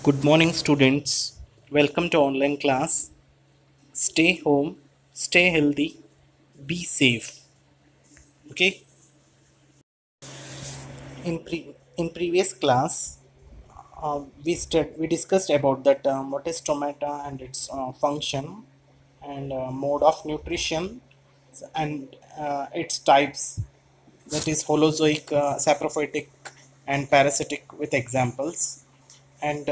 Good morning, students. Welcome to online class. Stay home, stay healthy, be safe. Okay. In previous class, we discussed about that what is stomata and its function and mode of nutrition and its types. That is holozoic, saprophytic, and parasitic with examples. And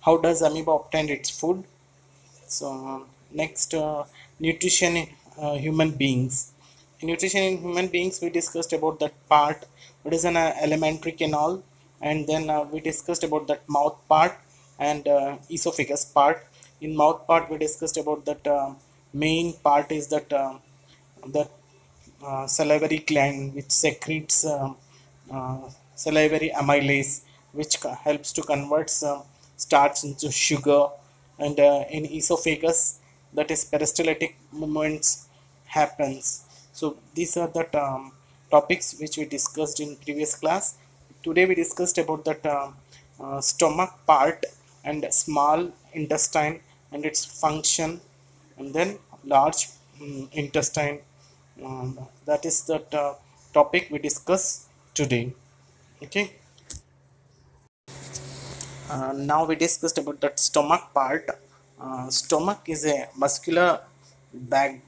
how does amoeba obtain its food? So next, nutrition in human beings. In nutrition in human beings, we discussed about that part. What is an elementary canal, and then we discussed about that mouth part and esophagus part. In mouth part, we discussed about that main part is that the salivary gland which secretes salivary amylase which helps to convert starch into sugar, and in esophagus that is peristaltic movements happens. So these are the topics which we discussed in previous class. Today we discussed about that stomach part and small intestine and its function, and then large intestine. That is the topic we discuss today. Okay. Now we discussed about that stomach part. Stomach is a muscular bag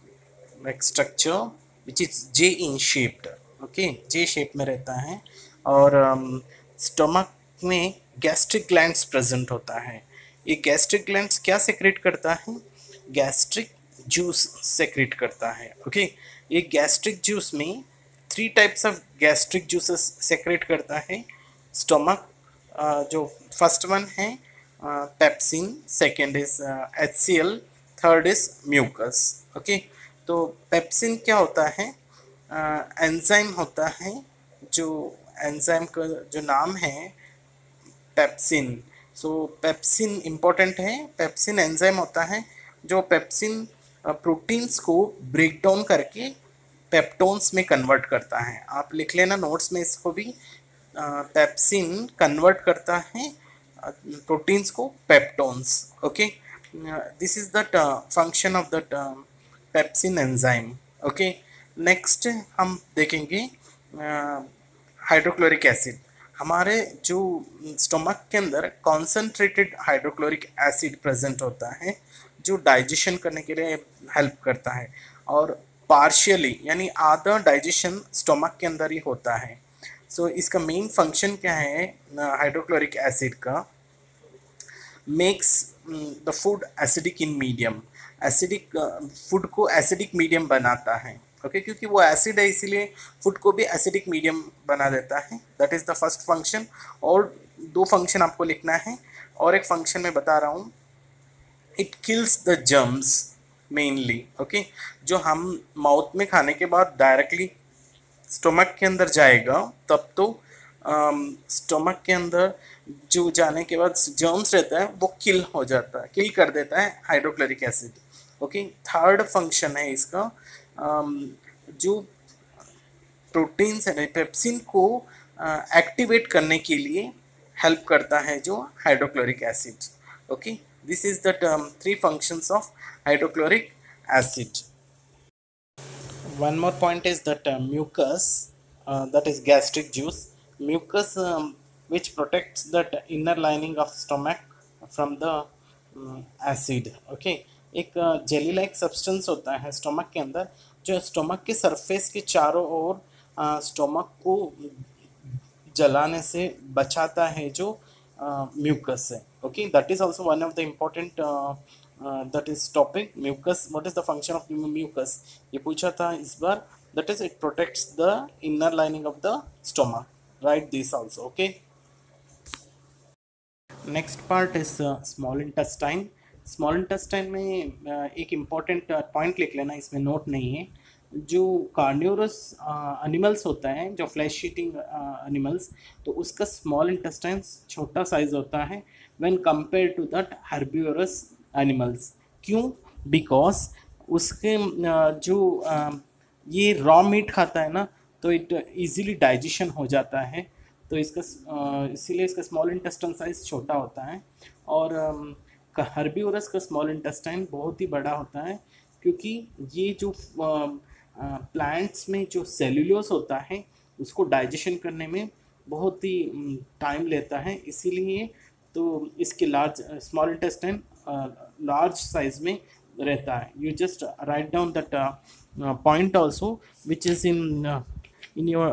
like structure which is J in shaped. Okay, J shape में रहता है और stomach में gastric glands present होता है. ये gastric glands क्या secret करता है? गैस्ट्रिक जूस सेक्रेट करता है. ओके, ये गैस्ट्रिक जूस में three types of gastric juices secrete करता है स्टोमक. जो फर्स्ट वन है pepsin, second is HCl, third is mucus. Okay, तो पेप्सिन क्या होता है? एंजाइम होता है. जो एंजाइम का जो नाम है पेप्सिन. सो पेप्सिन इम्पोर्टेंट है. पेप्सिन एंजाइम होता है जो पेप्सिन प्रोटीन्स को ब्रेक डाउन करके पेप्टोन्स में कन्वर्ट करता है. आप लिख लेना नोट्स में इसको भी. पेप्सिन कन्वर्ट करता है प्रोटीन्स को peptones. Okay, this is the function of the pepsin enzyme. Okay, next हम देखेंगे हाइड्रोक्लोरिक एसिड. हमारे जो स्टोमक के अंदर कॉन्सेंट्रेटेड हाइड्रोक्लोरिक एसिड प्रेजेंट होता है जो डाइजेशन करने के लिए हेल्प करता है, और पार्शियली यानी आधा डाइजेशन स्टोमक के अंदर ही होता है. सो इसका मेन फंक्शन क्या है हाइड्रोक्लोरिक एसिड का? Makes the food acidic in medium. Acidic food को एसिडिक मीडियम बनाता है. ओके, क्योंकि वो एसिड है इसीलिए फूड को भी एसिडिक मीडियम बना देता है. That is the first function. और दो फंक्शन आपको लिखना है, और एक फंक्शन मैं बता रहा हूँ. It kills the germs mainly. Okay, जो हम माउथ में खाने के बाद डायरेक्टली स्टोमक के अंदर जाएगा तब तो स्टोमक के अंदर जो जाने के बाद जर्म्स रहता है वो किल हो जाता है, किल कर देता है hydrochloric acid. Okay, third function है इसका जो प्रोटीन्स है पेप्सिन को एक्टिवेट करने के लिए हेल्प करता है जो hydrochloric acid. Okay, this is the three functions of hydrochloric acid. One more point is that mucus, that is gastric juice. Mucus which protects that inner lining of stomach from the acid. Okay, एक jelly like substance होता है stomach के अंदर जो stomach के surface के चारों ओर stomach को जलाने से बचाता है, जो म्यूकस है. Okay, that is also one of the important that is topic. Mucus, what is the function of mucus? ये पूछा था इस बार. That is, it protects the inner lining of the stomach. Write this also. Okay. Next part is small intestine. Small intestine में एक important point लिख लेना, इसमें note नहीं है. जो कार्निवोरस एनिमल्स होता है, जो फ्लैश ईटिंग एनिमल्स, तो उसका स्मॉल इंटेस्टाइन छोटा साइज होता है when compare to that herbivorous animals. क्यों? बिकॉज उसके जो ये रॉ मीट खाता है ना, तो इट इजीली डाइजेशन हो जाता है. तो इसका इसीलिए इसका स्मॉल इंटेस्टाइन साइज छोटा होता है। और हर्बीवोरस का स्मॉल इंटेस्टाइन बहुत ही बड़ा होता है, क्योंकि ये जो प्लांट्स में जो सेल्यूलोस होता है उसको डाइजेशन करने में बहुत ही टाइम लेता है, इसीलिए तो इसके large small intestine large size में रहता है। You just write down that point also which is in your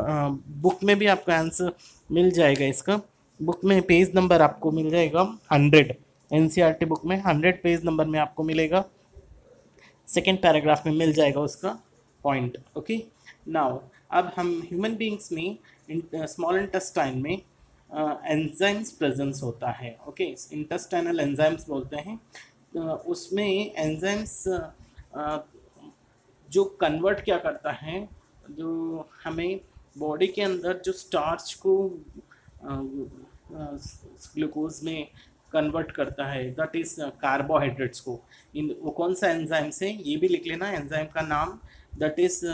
book में भी आपका आंसर मिल जाएगा। इसका बुक में पेज नंबर आपको मिल जाएगा 100, एनसीईआरटी बुक में 100 पेज नंबर में आपको मिलेगा, सेकेंड पैराग्राफ में मिल जाएगा उसका पॉइंट। ओके, नाउ अब हम ह्यूमन बींग्स में स्मॉल इंटेस्टाइन में एंजाइम्स प्रेजेंस होता है। ओके, इंटेस्टाइनल एंजाइम्स बोलते हैं। उसमें एंजाइम्स जो कन्वर्ट क्या करता है, जो हमें बॉडी के अंदर जो स्टार्च को ग्लूकोज में कन्वर्ट करता है, दैट इज कार्बोहाइड्रेट्स को। इन वो कौन सा एंजाइम से, ये भी लिख लेना एंजाइम का नाम, that is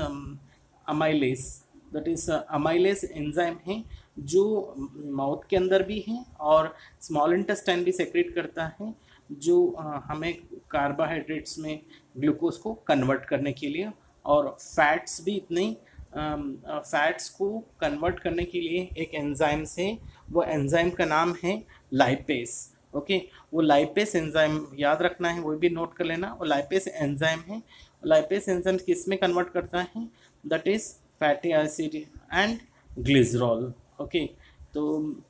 amylase. That is amylase enzyme है जो माउथ के अंदर भी है और स्मॉल इंटेस्टाइन भी सेक्रेट करता है, जो हमें कार्बोहाइड्रेट्स में ग्लूकोज को कन्वर्ट करने के लिए, और फैट्स भी इतने फैट्स को कन्वर्ट करने के लिए एक एंजाइम से, वो एंजाइम का नाम है लाइपेस। ओके, वो लाइपेस एंजाइम याद रखना है, वो भी नोट कर लेना। वो लाइपेस एंजाइम है। लाइपेस एंजाइम किस में कन्वर्ट करता है, that is fatty acid and glycerol. Okay, तो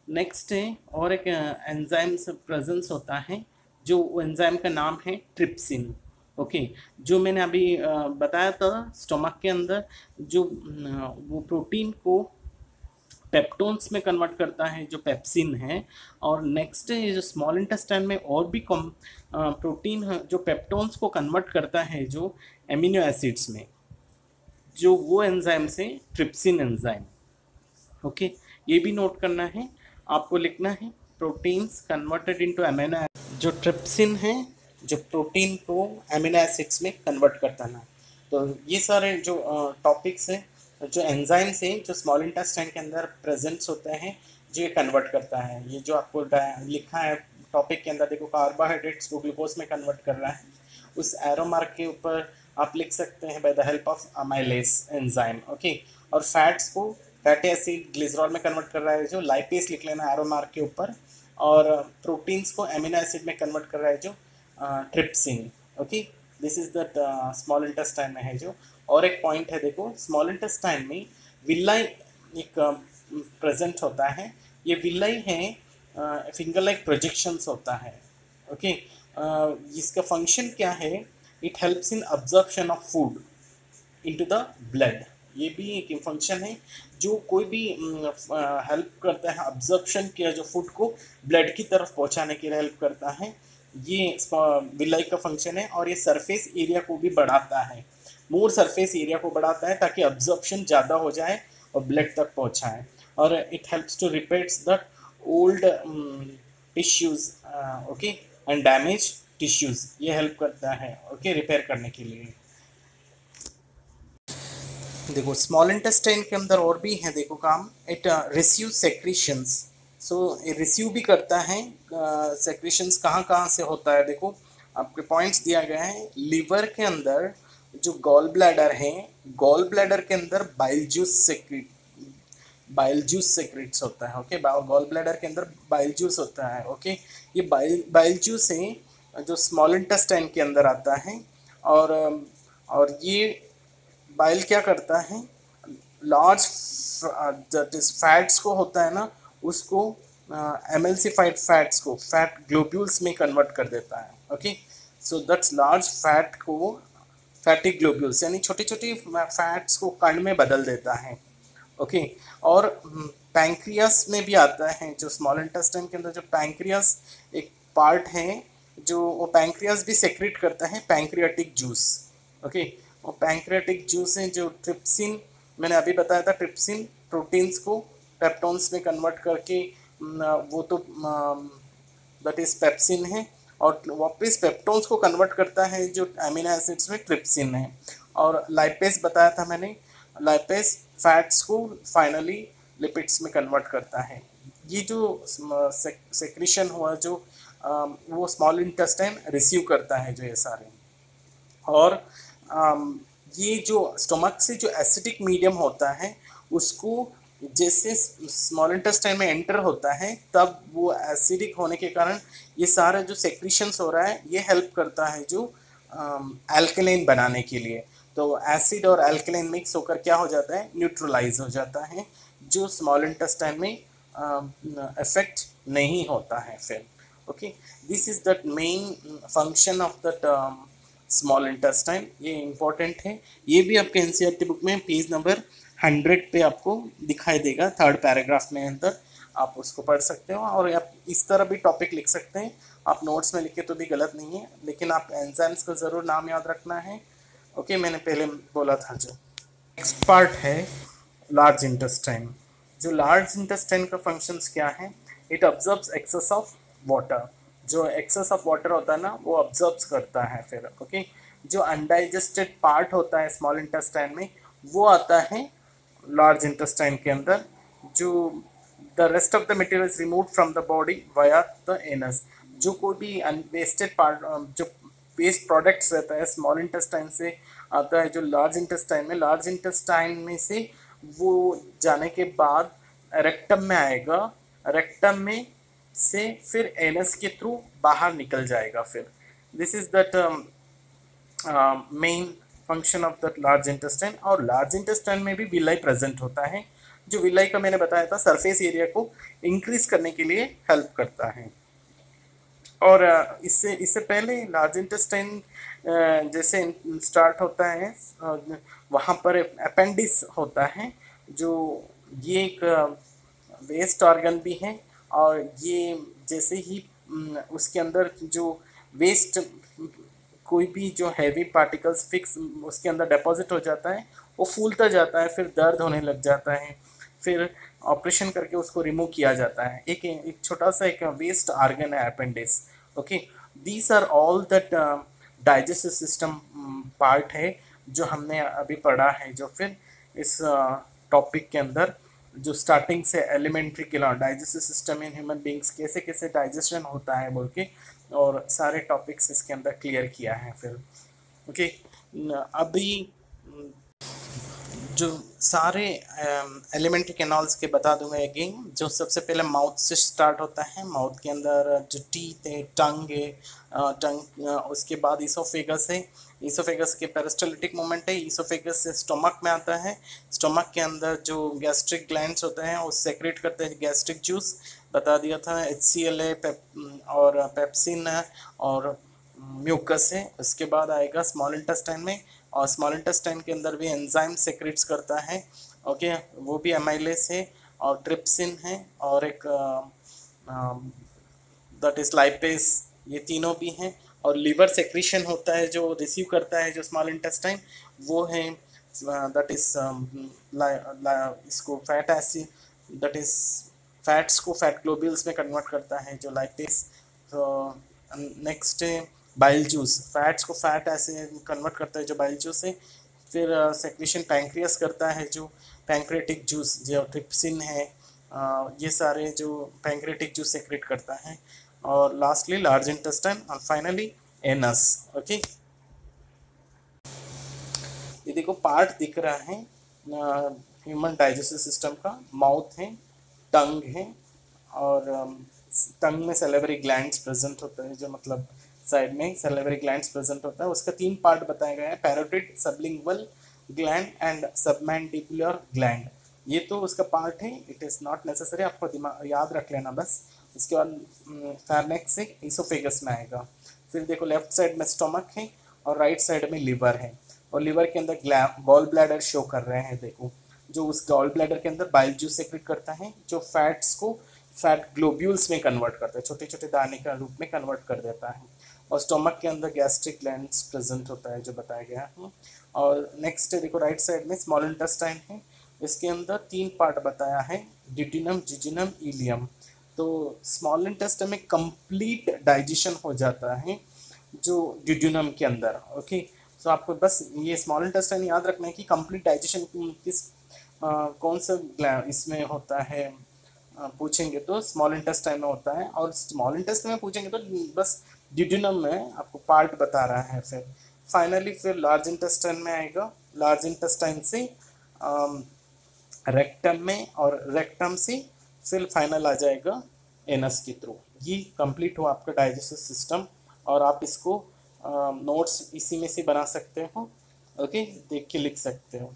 नेक्स्ट है और एक एंजाइम प्रेजेंस होता है, जो एंजाइम का नाम है ट्रिप्सिन। ओके, जो मैंने अभी बताया था स्टोमक के अंदर जो वो प्रोटीन को पेप्टोन्स में कन्वर्ट करता है, जो पेप्सिन है। और नेक्स्ट है जो स्मॉल इंटेस्टाइन में और भी कम प्रोटीन है जो पेप्टोन्स को कन्वर्ट करता है, जो एमिनो एसिड्स में, जो वो एंजाइम से ट्रिप्सिन एंजाइम। ओके, ये भी नोट करना है आपको, लिखना है प्रोटीन्स कन्वर्टेड इनटू एमिनो, जो ट्रिप्सिन है जो प्रोटीन को एमिनो एसिड्स में कन्वर्ट करता है। तो ये सारे जो टॉपिक्स हैं, जो एंजाइम्स हैं जो स्मॉल इंटेस्टाइन के अंदर प्रेजेंट्स होते हैं, जो ये कन्वर्ट करता है। ये जो आपको लिखा है टॉपिक के अंदर, देखो कार्बोहाइड्रेट्स को ग्लूकोज में कन्वर्ट कर रहा है, उस एरो मार्क के ऊपर आप लिख सकते हैं by the help of amylase enzyme. Okay, और फैट्स को फैटी एसिड ग्लिसरॉल में कन्वर्ट कर रहा है, जो लाइपेस लिख लेना एरो मार्क के ऊपर, और प्रोटीन्स को एमिनो एसिड में कन्वर्ट कर रहा है, जो trypsin. Okay, this is that small intestine में है जो। और एक पॉइंट है, देखो स्मॉल इंटेस्टाइन में विलाई एक प्रेजेंट होता है। ये विलाई है फिंगर लाइक प्रोजेक्शंस होता है। ओके, इसका फंक्शन क्या है, it helps in absorption of food into the blood. ये भी एक फंक्शन है जो कोई भी हेल्प करता है अब्जॉर्प्शन किया जो फूड को ब्लड की तरफ पहुंचाने के लिए हेल्प करता है। ये विलाई का फंक्शन है। और ये सरफेस एरिया को भी बढ़ाता है, मोर सरफेस एरिया को बढ़ाता है ताकि अब्जॉर्प्शन ज़्यादा हो जाए और ब्लड तक पहुंचाए। और it helps to repairs the old tissues, okay, and damage tissues, ये हेल्प करता है ओके रिपेयर करने के लिए। देखो स्मॉल इंटेस्टाइन के अंदर और भी है, देखो काम, it receive secretions. So receive भी करता है सेक्रीशंस, कहाँ कहाँ से होता है, देखो आपके पॉइंट्स दिया गया है। लीवर के अंदर जो गॉल ब्लैडर है, गॉल ब्लैडर के अंदर बाइल जूस सेक्रेट्स होता है। ओके, गॉल ब्लैडर के अंदर बाइल जूस होता है। ओके, ये बाइल जूस है जो स्मॉल इंटेस्टाइन के अंदर आता है। और ये बाइल क्या करता है, लार्ज दैट इज फैट्स को होता है ना, उसको एमल्सिफाइड फैट्स को फैट ग्लोब्यूल्स में कन्वर्ट कर देता है। Okay, so that's large fat को फैटी ग्लोब्यूल्स, यानी छोटी छोटी फैट्स को कण में बदल देता है। ओके, और पैंक्रियास में भी आता है, जो स्मॉल इंटेस्टाइन के अंदर जो पैंक्रियास एक पार्ट है, जो वो पैंक्रियास भी सेक्रेट करता है पैंक्रियाटिक जूस। ओके, वो पैंक्रियाटिक जूस है जो ट्रिप्सिन, मैंने अभी बताया था, ट्रिप्सिन प्रोटीन्स को पेप्टोन्स में कन्वर्ट करके वो तो दैट इज पेप्सिन है, और वापस पेप्टोन्स को कन्वर्ट करता है जो एमिनो एसिड्स में ट्रिप्सिन है। और लाइपेस बताया था मैंने, लाइपेस फैट्स को फाइनली लिपिड्स में कन्वर्ट करता है। ये जो सेक्रीशन हुआ जो वो स्मॉल इंटेस्टाइन रिसीव करता है जो ये सारे। और ये जो स्टमक से जो एसिडिक मीडियम होता है उसको जैसे स्मॉल इंटेस्टाइन में एंटर होता है तब वो एसिडिक होने के कारण ये सारा जो सेक्रीशंस हो रहा है ये हेल्प करता है जो अल्कलाइन बनाने के लिए। तो एसिड और अल्कलाइन मिक्स होकर क्या हो जाता है, न्यूट्रलाइज हो जाता है, जो स्मॉल इंटेस्टाइन में इफेक्ट नहीं होता है फिर। Okay, this is the main function of that small intestine. ये इम्पोर्टेंट है, ये भी आपके एनसीईआरटी बुक में पेज नंबर 100 पे आपको दिखाई देगा, 3rd पैराग्राफ में अंदर आप उसको पढ़ सकते हो। और आप इस तरह भी टॉपिक लिख सकते हैं, आप नोट्स में लिखे तो भी गलत नहीं है, लेकिन आप एंजाइम्स का ज़रूर नाम याद रखना है। ओके, मैंने पहले बोला था। जो नेक्स्ट पार्ट है लार्ज इंटेस्टाइन। जो लार्ज इंटेस्टाइन का फंक्शंस क्या है, it absorbs excess of water. जो एक्सेस ऑफ वाटर होता है ना वो ऑब्जर्व्स करता है फिर। ओके, जो अनडाइजेस्टेड पार्ट होता है स्मॉल इंटेस्टाइन में वो आता है लार्ज इंटेस्टाइन के अंदर। जो the rest of the material is remove from the body via the anus. जो कोई भी अनवेस्टेड पार्ट जो वेस्ट प्रोडक्ट्स रहता है स्मॉल इंटेस्टाइन से आता है जो लार्ज इंटेस्टाइन में, लार्ज इंटेस्टाइन में से वो जाने के बाद रेक्टम में आएगा, रेक्टम में से फिर एनस के थ्रू बाहर निकल जाएगा फिर। This is that main function of the large intestine. और लार्ज इंटेस्टाइन में भी विलाई प्रेजेंट होता है। जो विलाई का मैंने बताया था सरफेस एरिया को इंक्रीज करने के लिए हेल्प करता है। और इससे पहले लार्ज इंटेस्टाइन जैसे स्टार्ट होता है वहाँ पर अपेंडिक्स होता है, जो ये एक वेस्ट ऑर्गन भी है। और ये जैसे ही उसके अंदर जो वेस्ट कोई भी जो हैवी पार्टिकल्स फिक्स उसके अंदर डिपॉजिट हो जाता है वो फूलता जाता है, फिर दर्द होने लग जाता है, फिर ऑपरेशन करके उसको रिमूव किया जाता है। एक छोटा सा एक वेस्ट ऑर्गन है appendix. Okay, these are all that digestive system part है जो हमने अभी पढ़ा है, जो फिर इस टॉपिक के अंदर जो स्टार्टिंग से एलिमेंट्री के digestive system in human beings कैसे कैसे डाइजेशन होता है बोल के और सारे टॉपिक्स इसके अंदर क्लियर किया है फिर। ओके, अभी जो सारे एलिमेंट्री कैनाल्स के बता दूंगा अगेन। जो सबसे पहले माउथ से स्टार्ट होता है, माउथ के अंदर जो टीथ है, टंग है, उसके बाद ईसोफेगस है, ईसोफेगस के पेरिस्टाल्टिक मूवमेंट है, ईसोफेगस से स्टोमक में आता है, स्टोमक के अंदर जो गैस्ट्रिक ग्लैंड्स होते हैं वो सेक्रेट करते हैं गैस्ट्रिक जूस, बता दिया था, HCl है और पेप्सिन है और म्यूकस है। उसके बाद आएगा स्मॉल इंटेस्टाइन में, और स्मॉल इंटेस्टाइन के अंदर भी एंजाइम सेक्रेट्स करता है। ओके, वो भी एमाइलेस है और ट्रिप्सिन है और एक दैट इज लाइपेज, ये तीनों भी हैं। और लिवर सेक्रीशन होता है जो रिसीव करता है जो स्मॉल इंटेस्टाइन, वो है दैट इज इसको fat acid, that is fats को फैट ग्लोब्यूल्स में कन्वर्ट करता है जो लाइपेज। तो नेक्स्ट बाइल जूस, फैट्स को फैट ऐसे कन्वर्ट करता है जो बाइल जूस है। फिर सेक्रीशन पैंक्रियास करता है जो पैंक्रेटिक जूस, जो ट्रिप्सिन है, ये सारे जो पैंक्रेटिक जूस सेक्रेट करता है। और लास्टली लार्ज इंटेस्टाइन और फाइनली एनस। ओके, ये देखो पार्ट दिख रहा है ह्यूमन डाइजेस्टिव सिस्टम का। माउथ है, टंग है और टंग में सैलिवरी ग्लैंड्स प्रेजेंट होता है, जो मतलब साइड में सैलिवरी ग्लैंड्स प्रेजेंट होता है। उसका 3 पार्ट बताया गया है, parotid, sublingual gland and submandibular gland. ये तो उसका पार्ट है, इट इज़ नॉट नेसेसरी, आपको दिमाग याद रख लेना बस। इसके बाद फार्नेक्स से ईसोफेगस में आएगा। फिर देखो लेफ्ट साइड में स्टोमक है और राइट साइड में लिवर है, और लिवर के अंदर गॉल ब्लैडर शो कर रहे हैं। देखो जो उस गॉल ब्लैडर के अंदर बाइल जूस सेक्रेट करता है जो फैट्स को फैट ग्लोब्यूल्स में कन्वर्ट करता है, छोटे छोटे दाने का रूप में कन्वर्ट कर देता है। और स्टोमक के अंदर गैस्ट्रिक ग्लैंड्स प्रेजेंट होता है जो बताया गया है। और नेक्स्ट देखो राइट साइड में स्मॉल इंटेस्टाइन है, इसके अंदर 3 पार्ट बताया है, डिड्यूनम, जिजिनम, इलियम। तो स्मॉल इंटेस्टाइन में कंप्लीट डाइजेशन हो जाता है जो डिड्यूनम के अंदर। ओके, तो आपको बस ये स्मॉल इंटेस्टाइन याद रखना है कि कंप्लीट डाइजेशन किस कौन सा इसमें होता है, पूछेंगे तो स्मॉल इंटेस्टाइन में होता है, और स्मॉल इंटेस्टाइन में पूछेंगे तो बस डिड्यूनम में आपको पार्ट बता रहा है। फिर फाइनली फिर लार्ज इंटेस्टाइन में आएगा, लार्ज इंटेस्टाइन से रेक्टम में, और रेक्टम से फिर फाइनल आ जाएगा एनस के थ्रू। ये कंप्लीट हुआ आपका डाइजेस्टिव सिस्टम, और आप इसको नोट्स इसी में से बना सकते हो। ओके, देख के लिख सकते हो।